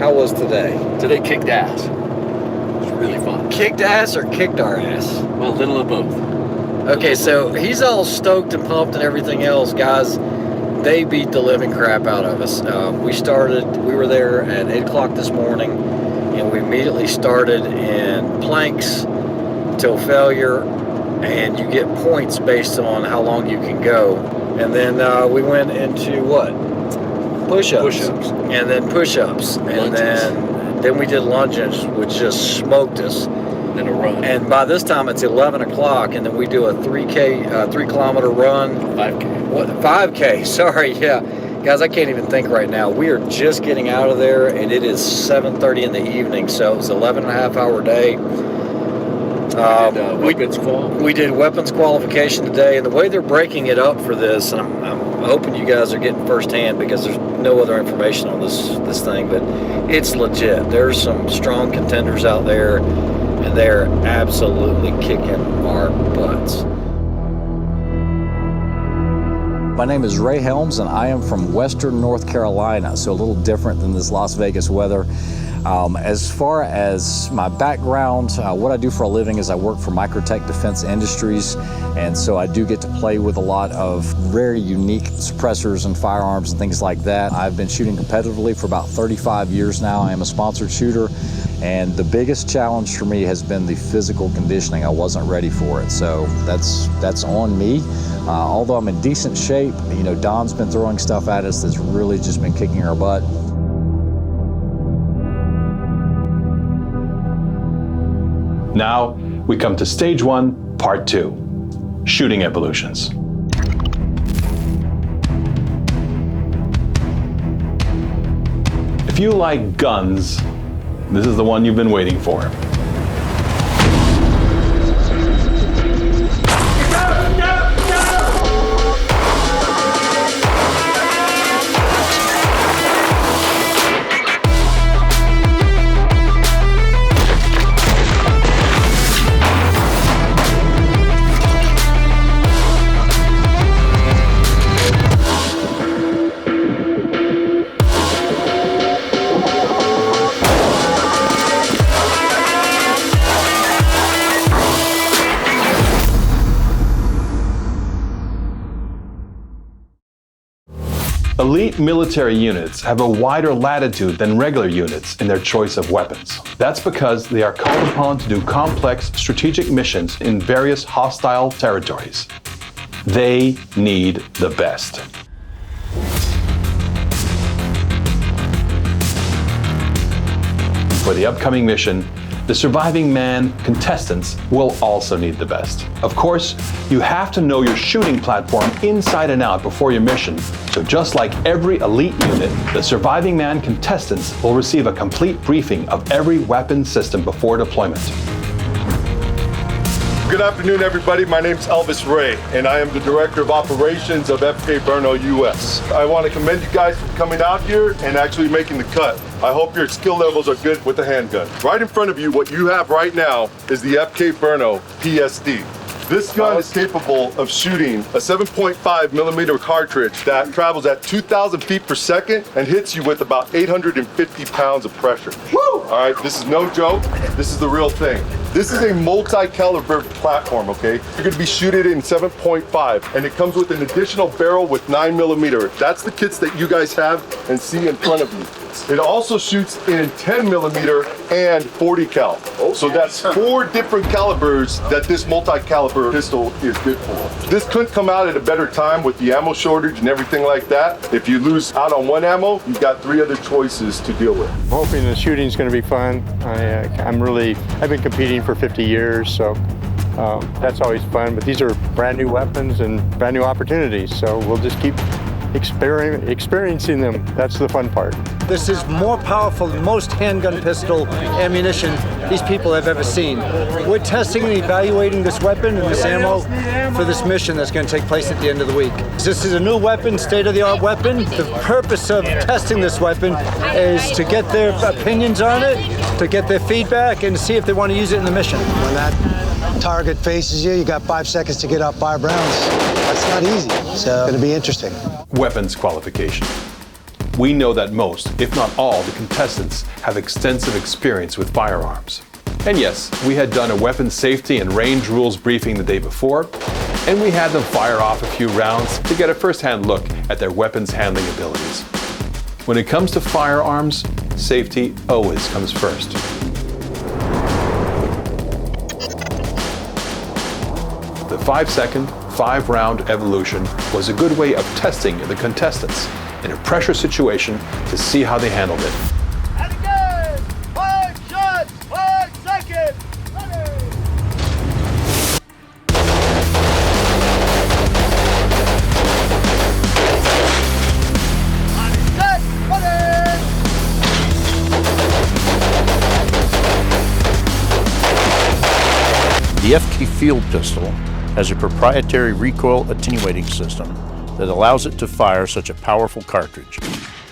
How was today? Today kicked ass. It was really fun. Kicked ass or kicked our ass? Well, a little of both. Okay, so he's all stoked and pumped and everything else. Guys, they beat the living crap out of us. We were there at 8 o'clock this morning, and we immediately started in planks till failure, and you get points based on how long you can go. And then we went into what? Push-ups. Push-ups. And then push-ups. And then we did lunges, which just smoked us. And a run. And by this time it's 11 o'clock, and then we do a 3 kilometer run. 5K. What? 5K, sorry, yeah. Guys, I can't even think right now. We are just getting out of there, and it is 7:30 in the evening, so it's an 11.5-hour day. Weapons qual. We did weapons qualification today, and the way they're breaking it up for this, and I'm hoping you guys are getting firsthand because there's no other information on this thing, but it's legit. There's some strong contenders out there, and they're absolutely kicking our butts. My name is Ray Helms, and I am from Western North Carolina, so a little different than this Las Vegas weather. As far as my background, what I do for a living is I work for Microtech Defense Industries, and so I do get to play with a lot of very unique suppressors and firearms and things like that. I've been shooting competitively for about 35 years now. I am a sponsored shooter, and the biggest challenge for me has been the physical conditioning. I wasn't ready for it, so that's on me. Although I'm in decent shape, you know, Don's been throwing stuff at us that's really just been kicking our butt. Now we come to stage 1, part 2, shooting evolutions. If you like guns, this is the one you've been waiting for. Elite military units have a wider latitude than regular units in their choice of weapons. That's because they are called upon to do complex strategic missions in various hostile territories. They need the best. For the upcoming mission, the Surviving Mann contestants will also need the best. Of course, you have to know your shooting platform inside and out before your mission, so just like every elite unit, the Surviving Mann contestants will receive a complete briefing of every weapon system before deployment. Good afternoon, everybody. My name's ELVIS Ray, and I am the Director of Operations of FK BRNO US. I want to commend you guys for coming out here and actually making the cut. I hope your skill levels are good with the handgun. Right in front of you, what you have right now is the FK BRNO PSD. This gun is capable of shooting a 7.5 millimeter cartridge that travels at 2,000 feet per second and hits you with about 850 pounds of pressure. Woo! All right, this is no joke. This is the real thing. This is a multi-caliber platform, okay? You're gonna be shooting in 7.5, and it comes with an additional barrel with 9 millimeter. That's the kits that you guys have and see in front of you. It also shoots in 10 millimeter and 40 cal. So that's 4 different calibers that this multi-caliber pistol is good for. This couldn't come out at a better time with the ammo shortage and everything like that. If you lose out on one ammo, you've got 3 other choices to deal with. I'm hoping the shooting's going to be fun. I've been competing for 50 years, so that's always fun. But these are brand new weapons and brand new opportunities, so we'll just keep experiencing them. That's the fun part. This is more powerful than most handgun pistol ammunition these people have ever seen. We're testing and evaluating this weapon and this ammo for this mission that's going to take place at the end of the week. This is a new weapon, state-of-the-art weapon. The purpose of testing this weapon is to get their opinions on it, to get their feedback, and to see if they want to use it in the mission. When that target faces you, you got 5 seconds to get off 5 rounds. That's not easy, so it's going to be interesting. Weapons qualification. we know that most, if not all, the contestants have extensive experience with firearms. And yes, we had done a weapons safety and range rules briefing the day before, and we had them fire off a few rounds to get a first-hand look at their weapons handling abilities. When it comes to firearms, safety always comes first. The 5-second, 5-round evolution was a good way of testing the contestants in a pressure situation to see how they handled it. And again, 5 shots, 5 seconds, ready! On set, ready! The FK Field Pistol has a proprietary recoil attenuating system that allows it to fire such a powerful cartridge.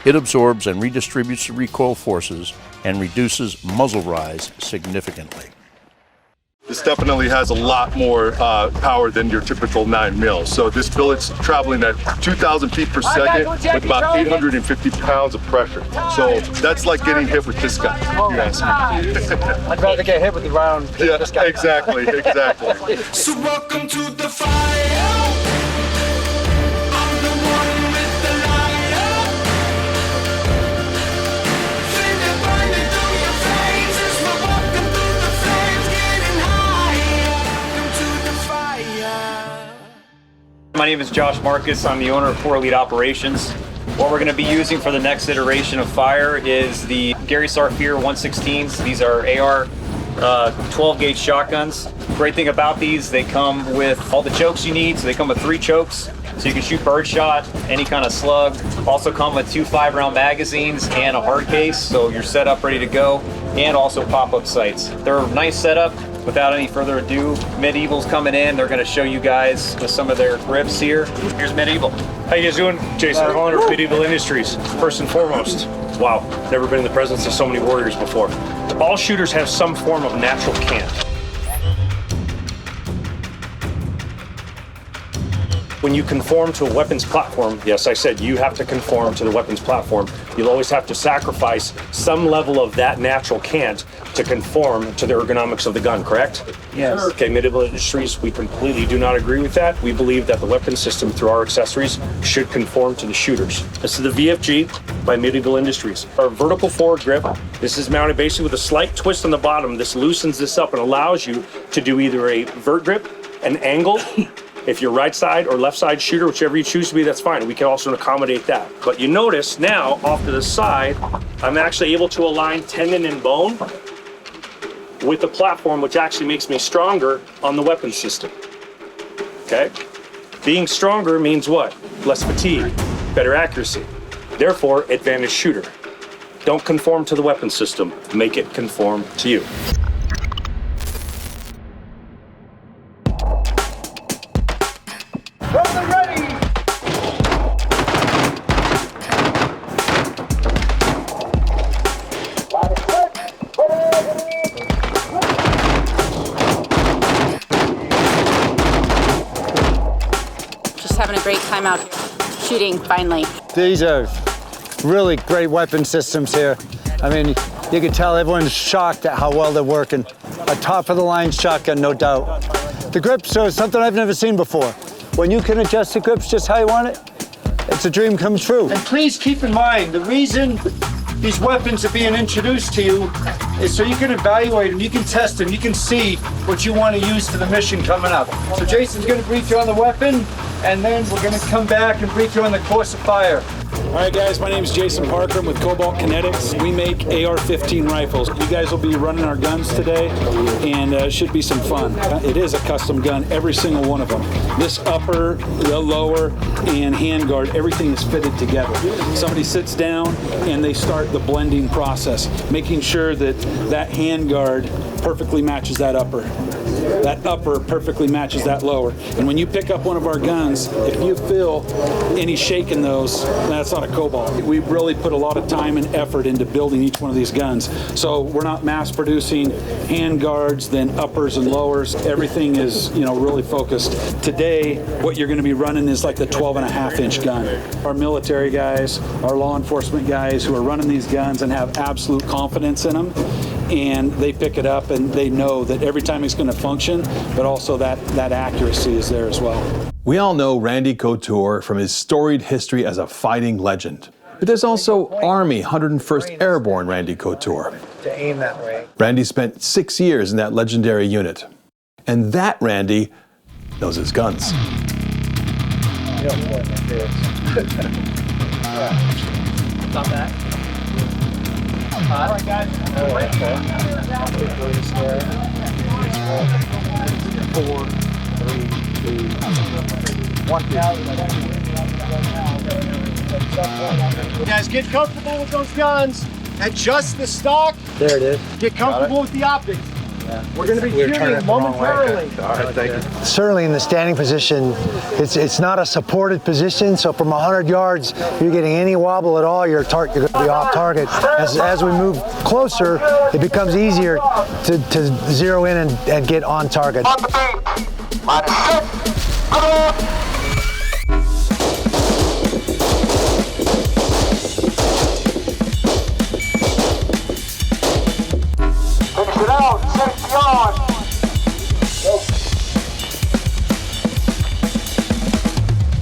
It absorbs and redistributes the recoil forces and reduces muzzle rise significantly. This definitely has a lot more power than your typical 9mm. So this billet's traveling at 2,000 feet per second with about 850 pounds of pressure. So that's like getting hit with this guy, if you ask me. I'd rather get hit with the round than Yeah, this guy. exactly. So welcome to the fire. I'm the one with the lighter. Feel it burning through your veins as we're walking through the flames, getting higher. Welcome to the fire. My name is Josh Marcus. I'm the owner of 4 Elite Operations. What we're going to be using for the next iteration of fire is the Gary Sarfir 116s. These are AR 12-gauge shotguns. Great thing about these, they come with all the chokes you need. So they come with 3 chokes, so you can shoot birdshot, any kind of slug. Also come with 2 5-round magazines and a hard case, so you're set up, ready to go, and also pop-up sights. They're a nice setup. Without any further ado, Medieval's coming in. They're going to show you guys some of their grips here. Here's Medieval. How you guys doing? Jason Holland of Medieval Industries. First and foremost, wow, never been in the presence of so many warriors before. All shooters have some form of natural cant. When you conform to a weapons platform, yes, I said you have to conform to the weapons platform. You'll always have to sacrifice some level of that natural cant to conform to the ergonomics of the gun, correct? Yes. Okay, Medieval Industries, we completely do not agree with that. We believe that the weapon system through our accessories should conform to the shooters. This is the VFG by Medieval Industries. Our vertical forward grip, this is mounted basically with a slight twist on the bottom. This loosens this up and allows you to do either a vert grip, an angle. If you're right side or left side shooter, whichever you choose to be, that's fine. We can also accommodate that. But you notice now, off to the side, I'm actually able to align tendon and bone with the platform, which actually makes me stronger on the weapon system. Okay? Being stronger means what? Less fatigue, better accuracy. Therefore, advantage shooter. Don't conform to the weapon system. Make it conform to you. Having a great time out shooting, finally. These are really great weapon systems here. I mean, you can tell everyone's shocked at how well they're working. A top-of-the-line shotgun, no doubt. The grips are something I've never seen before. When you can adjust the grips just how you want it, it's a dream come true. And please keep in mind, the reason these weapons are being introduced to you is so you can evaluate them, you can test them, you can see what you want to use for the mission coming up. So Jason's going to brief you on the weapon, and then we're going to come back and brief you on the course of fire. All right, guys, my name is Jason Parker. I'm with COBALT KINETICS. We make AR-15 rifles. You guys will be running our guns today, and it should be some fun. It is a custom gun, every single one of them. This upper, the lower, and handguard, everything is fitted together. Somebody sits down, and they start the blending process, making sure that that handguard perfectly matches that upper. that upper perfectly matches that lower. And when you pick up one of our guns, if you feel any shake in those, that's not a COBALT. We really put a lot of time and effort into building each one of these guns. So we're not mass producing hand guards, then uppers and lowers. Everything is, really focused. Today, what you're going to be running is like the 12.5-inch gun. Our military guys, our law enforcement guys who are running these guns and have absolute confidence in them, and they pick it up and they know that every time it's going to function, but also that accuracy is there as well. We all know Randy Couture from his storied history as a fighting legend. But there's also Army 101st Airborne Randy Couture. To aim that way. Randy spent 6 years in that legendary unit. And that Randy knows his guns. You don't point like this. Stop that. All right, guys. Four, three, two, one. Guys, get comfortable with those guns. Adjust the stock. There it is. Get comfortable with the optics. Yeah. We're going to be shooting momentarily. All right, thank you. Certainly in the standing position, it's not a supported position, so from 100 yards, if you're getting any wobble at all, you're going to be off target. As we move closer, it becomes easier to zero in and get on target. Finish it out, safety on.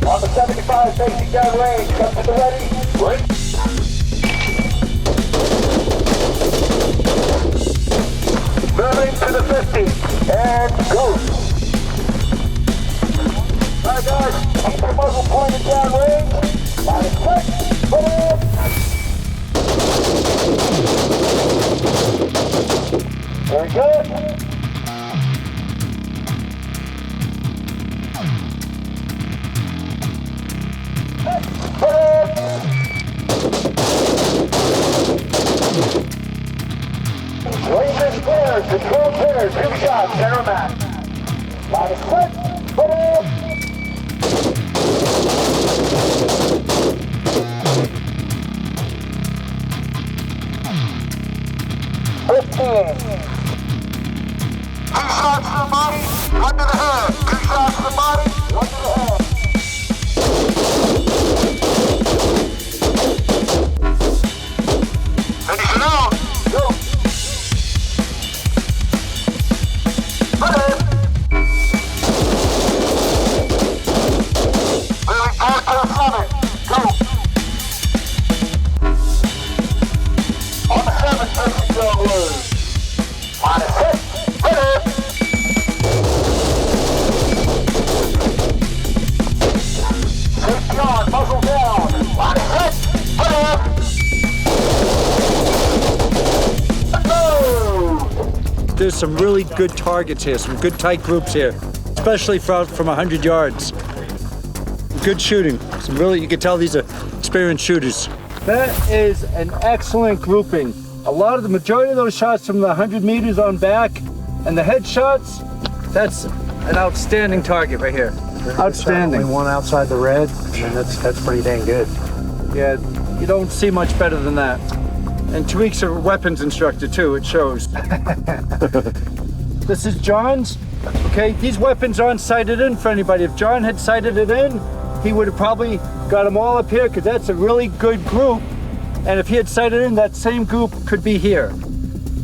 On the 75 safety gun range, come to the ready. Right. Moving to the 50 and go. All right, guys, keep your muzzle pointed down range. Line is set. Put in. Very good. Range is clear. Control clear. 2 shots. Center max. Line is set. Put in. Two shots to the body, one to the head. 2 shots to the body, 1 to the head. Finish it out. Go. Moving back to the 7. Go. On the 7, safety gun loose. On the 6. Safety on, muzzle down. Line is set. Put up. There's some really good targets here, some good tight groups here, especially from 100 yards. Good shooting. Some really, you can tell these are experienced shooters. That is an excellent grouping. The majority of those shots from the 100 meters on back, and the headshots, that's an outstanding target right here. Outstanding. Only one outside the red, and that's pretty dang good. Yeah, you don't see much better than that. And Tariq's a weapons instructor too, it shows. This is John's. Okay, these weapons aren't sighted in for anybody. If John had sighted it in, he would have probably got them all up here, because that's a really good group. And if he had sighted in, that same group could be here.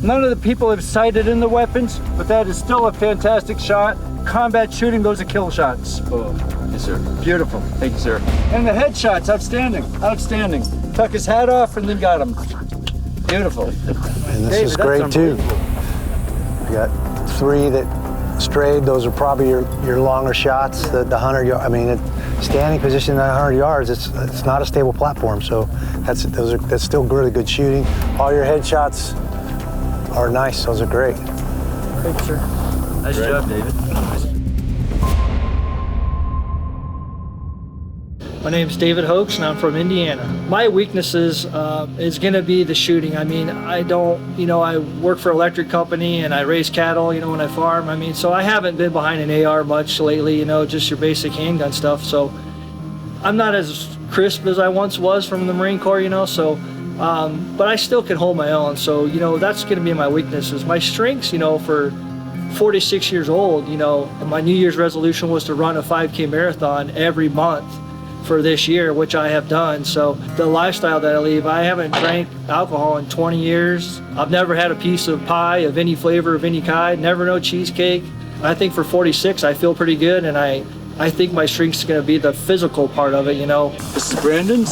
None of the people have sighted in the weapons, but that is still a fantastic shot. Combat shooting, those are kill shots. Oh, yes, sir. Beautiful. Thank you, sir. And the headshots, outstanding, outstanding. Took his hat off and then got him. Beautiful. And this is great too. You got 3 that strayed. Those are probably your longer shots. The 100 yard. I mean, standing position at 100 yards. It's not a stable platform. So that's still really good shooting. All your headshots are nice. Those are great. Thank you, sir. Nice job, David. My name's David Hoax, and I'm from Indiana. My weaknesses is going to be the shooting. I mean, I don't, I work for an electric company and I raise cattle, when I farm. I mean, so I haven't been behind an AR much lately, just your basic handgun stuff. So I'm not as crisp as I once was from the Marine Corps, so, but I still can hold my own. So, that's going to be my weaknesses. My strengths, for 46 years old, my New Year's resolution was to run a 5K marathon every month for this year, which I have done. So the lifestyle that I lead, I haven't drank alcohol in 20 years. I've never had a piece of pie of any flavor of any kind, never no cheesecake. I think for 46, I feel pretty good, and I think my strength's gonna be the physical part of it, This is Brandon's.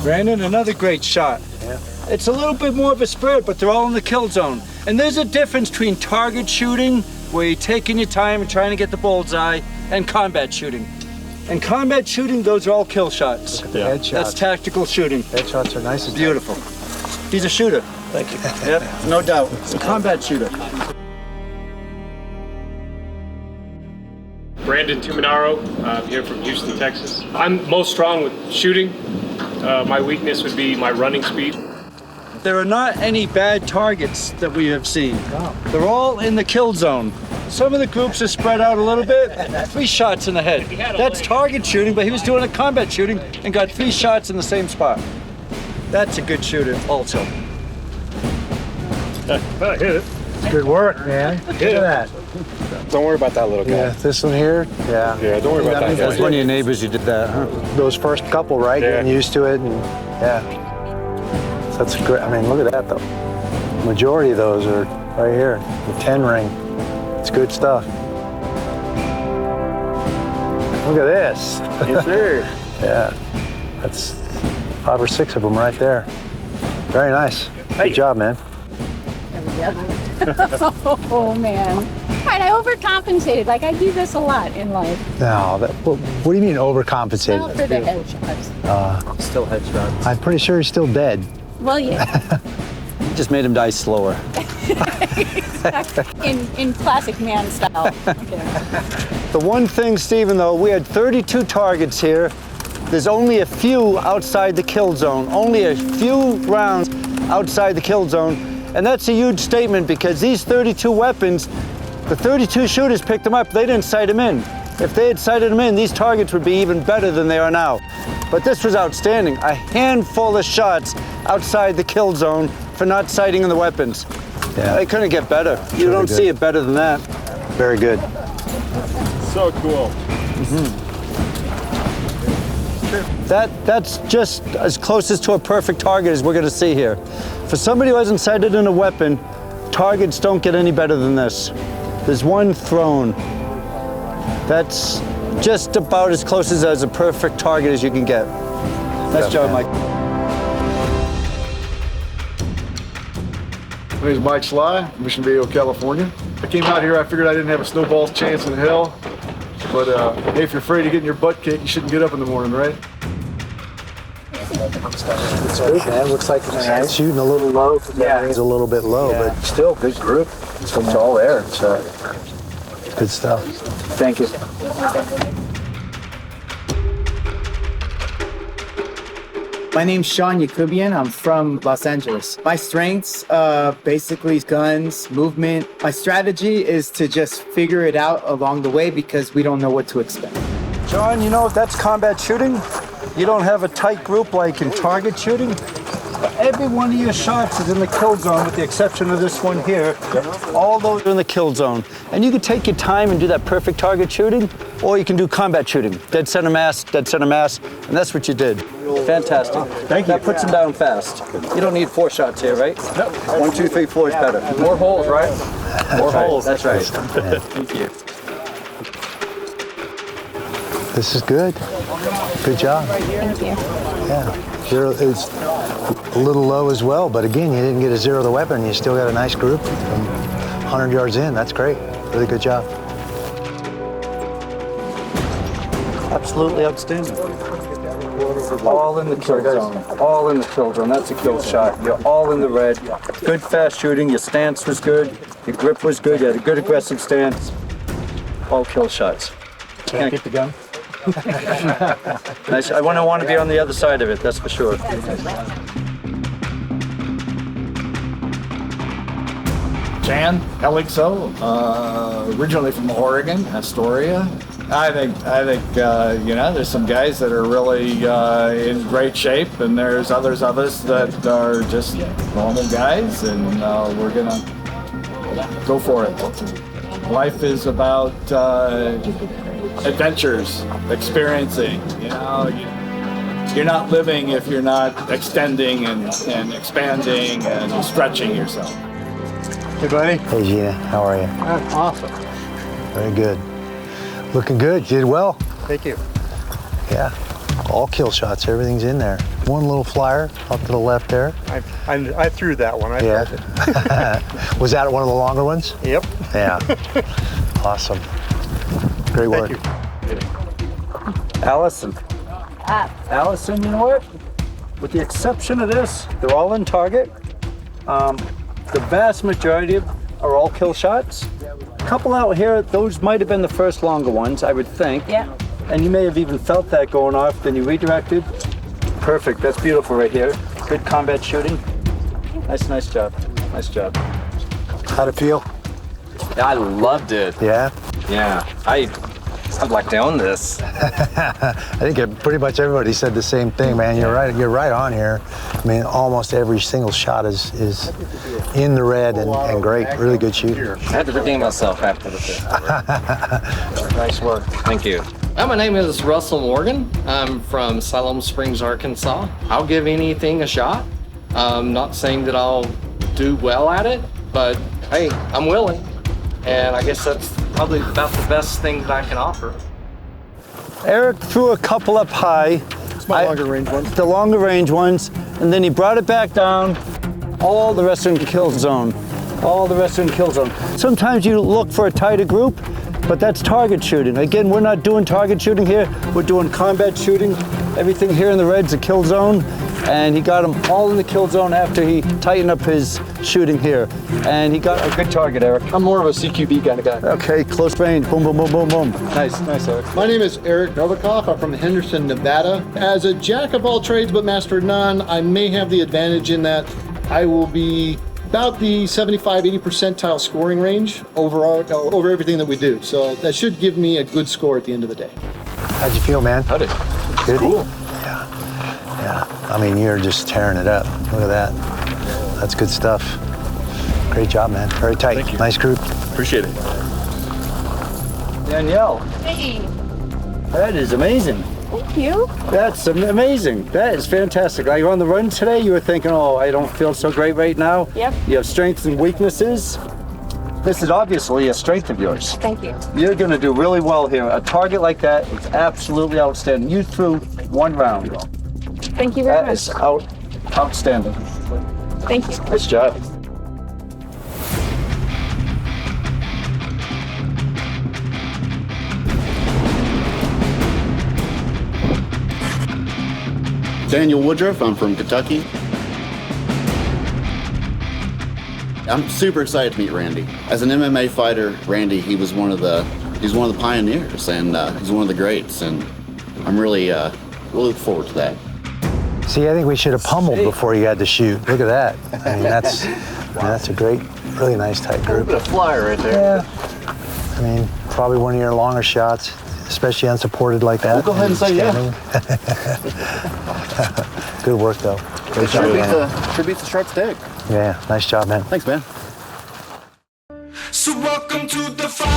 Brandon, another great shot. Yeah. It's a little bit more of a spread, but they're all in the kill zone. And there's a difference between target shooting, where you're taking your time and trying to get the bullseye, and combat shooting. And combat shooting, those are all kill shots. Look at the headshots. That's tactical shooting. Headshots are nice. Beautiful. He's a shooter. Thank you. Yep, no doubt. It's a combat shooter. Brandon Tuminaro, I'm here from Houston, Texas. I'm most strong with shooting. My weakness would be my running speed. There are not any bad targets that we have seen. They're all in the kill zone. Some of the groups are spread out a little bit. 3 shots in the head. That's target shooting, but he was doing a combat shooting and got 3 shots in the same spot. That's a good shooter also. I hit it. Good work, man. Look at that. Don't worry about that little guy. Yeah, this one here. Yeah. Yeah, don't worry about that guy. That's one of your neighbors who did that, huh? Those first couple, right? Yeah. Getting used to it, and yeah. So that's great. I mean, look at that though. Majority of those are right here. The 10 ring. It's good stuff. Look at this. Yes, sir. Yeah. That's 5 or 6 of them right there. Very nice. Good job, man. Oh man. All right, I overcompensated. Like I do this a lot in life. No, what do you mean overcompensated? Well, for the headshots. Still headshots. I'm pretty sure he's still dead. Well, yeah. Just made him die slower. in classic man style. Okay. The one thing, Stephen, though, we had 32 targets here. There's only a few outside the kill zone. Only a few rounds outside the kill zone. And that's a huge statement because these 32 weapons, the 32 shooters picked them up. They didn't sight them in. If they had sighted them in, these targets would be even better than they are now. But this was outstanding. A handful of shots outside the kill zone for not sighting in the weapons. Yeah. They couldn't get better. You don't see it better than that. Very good. So cool. That's just as close as to a perfect target as we're going to see here. For somebody who hasn't sighted in a weapon, targets don't get any better than this. There's one thrown. That's just about as close as a perfect target as you can get. Nice job, Mike. My name is Mike Sly, Mission Viejo, California. I came out here, I figured I didn't have a snowball's chance in hell. But hey, if you're afraid of getting your butt kicked, you shouldn't get up in the morning, right? It's good, man. Looks like it's shooting a little low. Yeah. It's a little bit low, but still good group. It's all there. So good stuff. Thank you. My name's Sean Yakubian. I'm from Los Angeles. My strengths, basically guns, movement. My strategy is to just figure it out along the way because we don't know what to expect. John, that's combat shooting. You don't have a tight group like in target shooting. Every one of your shots is in the kill zone with the exception of this one here. All those are in the kill zone. And you can take your time and do that perfect target shooting, or you can do combat shooting. Dead center mass, and that's what you did. Fantastic. Thank you. That puts them down fast. You don't need 4 shots here, right? No. 1, 2, 3, 4 is better. More holes, right? More holes. That's right. Thank you. This is good. Good job. Thank you. Yeah. It's a little low as well, but again, you didn't get a zero of the weapon. You still got a nice group from 100 yards in. That's great. Really good job. Absolutely outstanding. All in the kill zone. All in the kill zone. That's a kill shot. You're all in the red. Good fast shooting. Your stance was good. Your grip was good. You had a good aggressive stance. All kill shots. Can't get the gun? Nice. I wouldn't want to be on the other side of it, that's for sure. Jan Elixo, originally from Oregon, Astoria. I think you know, there's some guys that are really in great shape, and there's others of us that are just normal guys, and we're gonna go for it. Life is about adventures, experiencing. You know, you're not living if you're not extending and expanding and stretching yourself. Hey, buddy. Hey, Gina. How are you? Awesome. Very good. Looking good. You did well. Thank you. Yeah. All kill shots. Everything's in there. One little flyer up to the left there. I threw that one. I felt it. Was that one of the longer ones? Yep. Yeah. Awesome. Great work. Allison. Allison, you know what? With the exception of this, they're all in target. The vast majority are all kill shots. A couple out here, those might have been the first longer ones, I would think. Yeah. And you may have even felt that going off, then you redirected. Perfect, that's beautiful right here. Good combat shooting. Nice job. Nice job. How'd it feel? I loved it. Yeah? Yeah. I'd like to own this. I think pretty much everybody said the same thing, man. You're right on here. I mean, almost every single shot is in the red and great. Really good shooting. I had to redeem myself after the fifth. Nice work. Thank you. My name is Russell Morgan. I'm from Siloam Springs, Arkansas. I'll give anything a shot. I'm not saying that I'll do well at it, but hey, I'm willing. And I guess that's probably about the best thing that I can offer. Eric threw a couple up high. It's my longer range ones. The longer range ones, and then he brought it back down. All the rest in kill zone. All the rest in kill zone. Sometimes you look for a tighter group, but that's target shooting. Again, we're not doing target shooting here. We're doing combat shooting. Everything here in the red's a kill zone, and he got them all in the kill zone after he tightened up his shooting here. And he got a good target, Eric. I'm more of a CQB kind of guy. Okay, close range. Boom, boom, boom, boom, boom. Nice, Eric. My name is ERIK NOVIKOFF. I'm from Henderson, Nevada. As a jack of all trades but master of none, I may have the advantage in that I will be about the 75-80 percentile scoring range overall over everything that we do. So that should give me a good score at the end of the day. How'd you feel, man? Howdy. Good? Cool. Yeah. I mean, you're just tearing it up. Look at that. That's good stuff. Great job, man. Very tight. Thank you. Nice group. Appreciate it. Danielle, Hey, that is amazing. thank you. That's amazing. That is fantastic. Like on the run today, you were thinking, oh, I don't feel so great right now. Yep. You have strengths and weaknesses. This is obviously a strength of yours. Thank you. You're going to do really well here. A target like that is absolutely outstanding. You threw one round. Thank you very That much. is outstanding. Thank you. Nice job. Daniel Woodruff, I'm from Kentucky. I'm super excited to meet Randy. As an MMA fighter, Randy, he was one of the pioneers, and he's one of the greats, and I'm really look forward to that. See, I think we should have pummeled before you had to shoot. Look at that. I mean, that's a great, really nice tight A group. bit of flyer right there. Yeah. I mean, probably one of your longer shots, especially unsupported like that. We'll go ahead and say yeah. Good work, though. Great job, man. Sure beats the sharp stick. Yeah, nice job, man. Thanks, man. So welcome to the fire.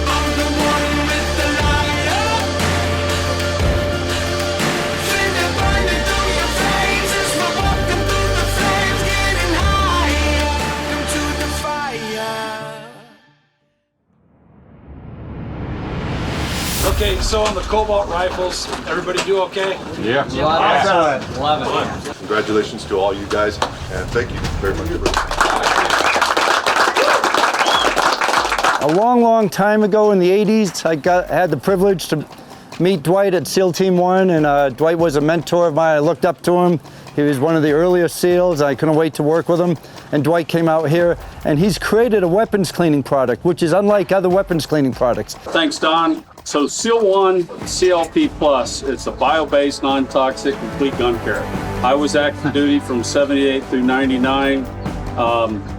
I'm the one with the lighter. Feel it burning through your veins as we're walking through the flames, getting higher. Welcome to the fire. Okay, so on the COBALT rifles, everybody do okay? Yeah. Love it. Congratulations to all you guys, and thank you very much. A long time ago in the 80s, I had the privilege to meet Dwight at SEAL Team 1, and Dwight was a mentor of mine. I looked up to him. He was one of the earlier SEALs. I couldn't wait to work with him. And Dwight came out here, and he's created a weapons cleaning product, which is unlike other weapons cleaning products. Thanks, Don. So SEAL 1 CLP Plus, it's a bio-based, non-toxic, complete gun carry. I was active duty from 78 through 99.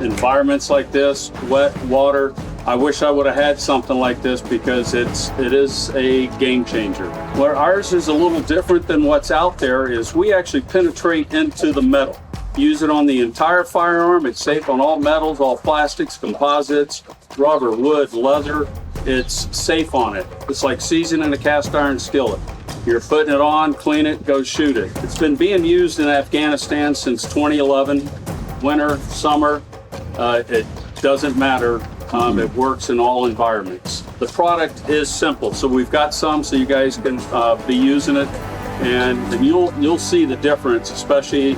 Environments like this, wet, water, I wish I would have had something like this because it is a game changer. Where ours is a little different than what's out there is we actually penetrate into the metal. Use it on the entire firearm. It's safe on all metals, all plastics, composites, rubber, wood, leather. It's safe on it. It's like seasoning a cast iron skillet. You're putting it on, clean it, go shoot it. It's been being used in Afghanistan since 2011. Winter, summer, it doesn't matter. It works in all environments. The product is simple, so we've got some so you guys can be using it, and you'll see the difference, especially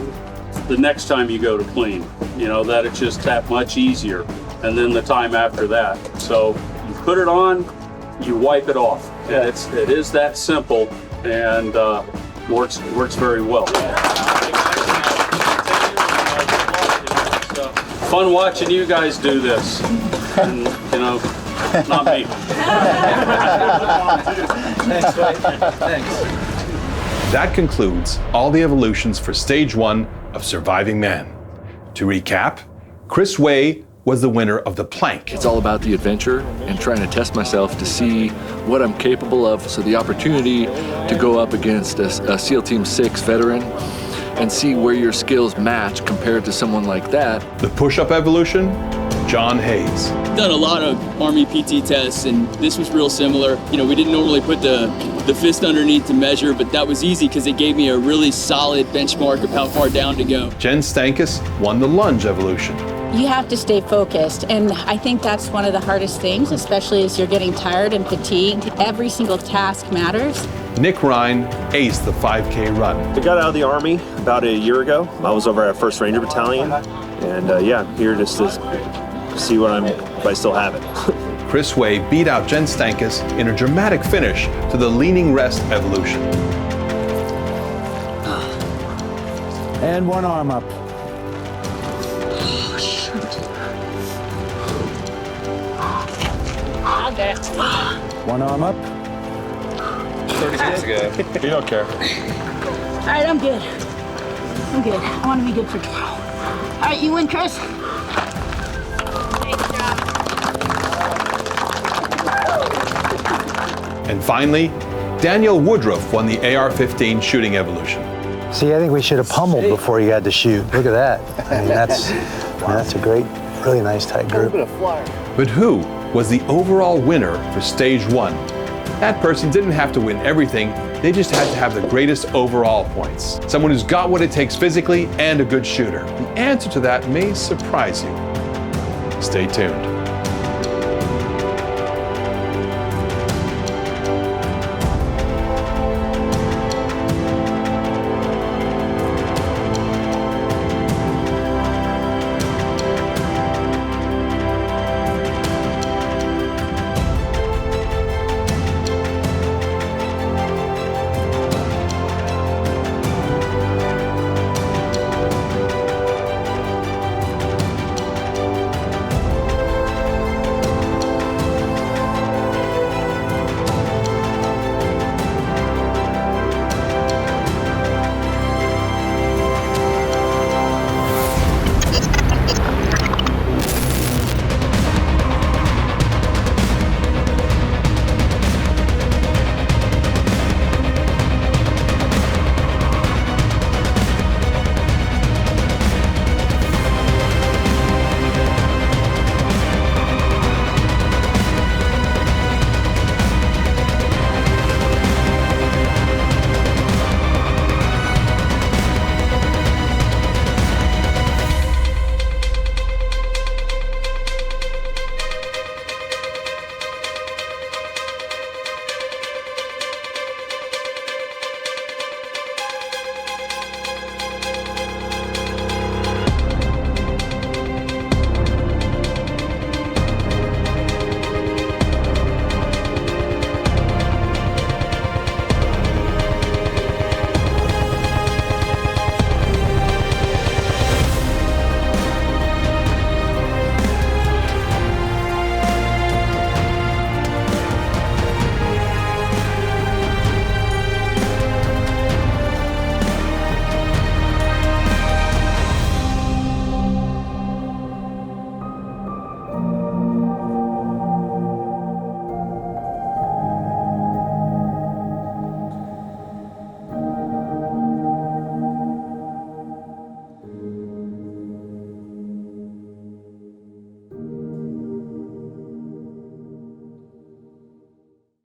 the next time you go to clean. You know that it's just that much easier, and then the time after that. So you put it on, you wipe it off. And it is that simple, and works very well. Fun watching you guys do this, and you know, not me. Thanks, Dwight. Thanks. That concludes all the evolutions for Stage 1 of Surviving Mann. To recap, Chris Way was the winner of the plank. It's all about the adventure and trying to test myself to see what I'm capable of. So the opportunity to go up against a SEAL Team 6 veteran and see where your skills match compared to someone like that. The push-up evolution, John Hayes. Done a lot of Army PT tests, and this was real similar. You know, we didn't normally put the fist underneath to measure, but that was easy because it gave me a really solid benchmark of how far down to go. Jen Stankus won the lunge evolution. You have to stay focused, and I think that's one of the hardest things, especially as you're getting tired and fatigued. Every single task matters. Nick Ryan aced the 5K run. I got out of the Army about a year ago. I was over at 1st Ranger Battalion, and yeah, I'm here just to see if I still have it. Chris Way beat out Jen Stankus in a dramatic finish to the leaning rest evolution. And one arm up. One arm up. 30 seconds ago. You don't care. All right, I'm good. I'm good. I want to be good for tomorrow. All right, you win, Chris. And finally, Daniel Woodruff won the AR-15 shooting evolution. See, I think we should have pummeled before you had to shoot. Look at that. I mean, that's a great, really nice tight group. But who was the overall winner for Stage 1? That person didn't have to win everything, they just had to have the greatest overall points. Someone who's got what it takes physically and a good shooter. The answer to that may surprise you. Stay tuned.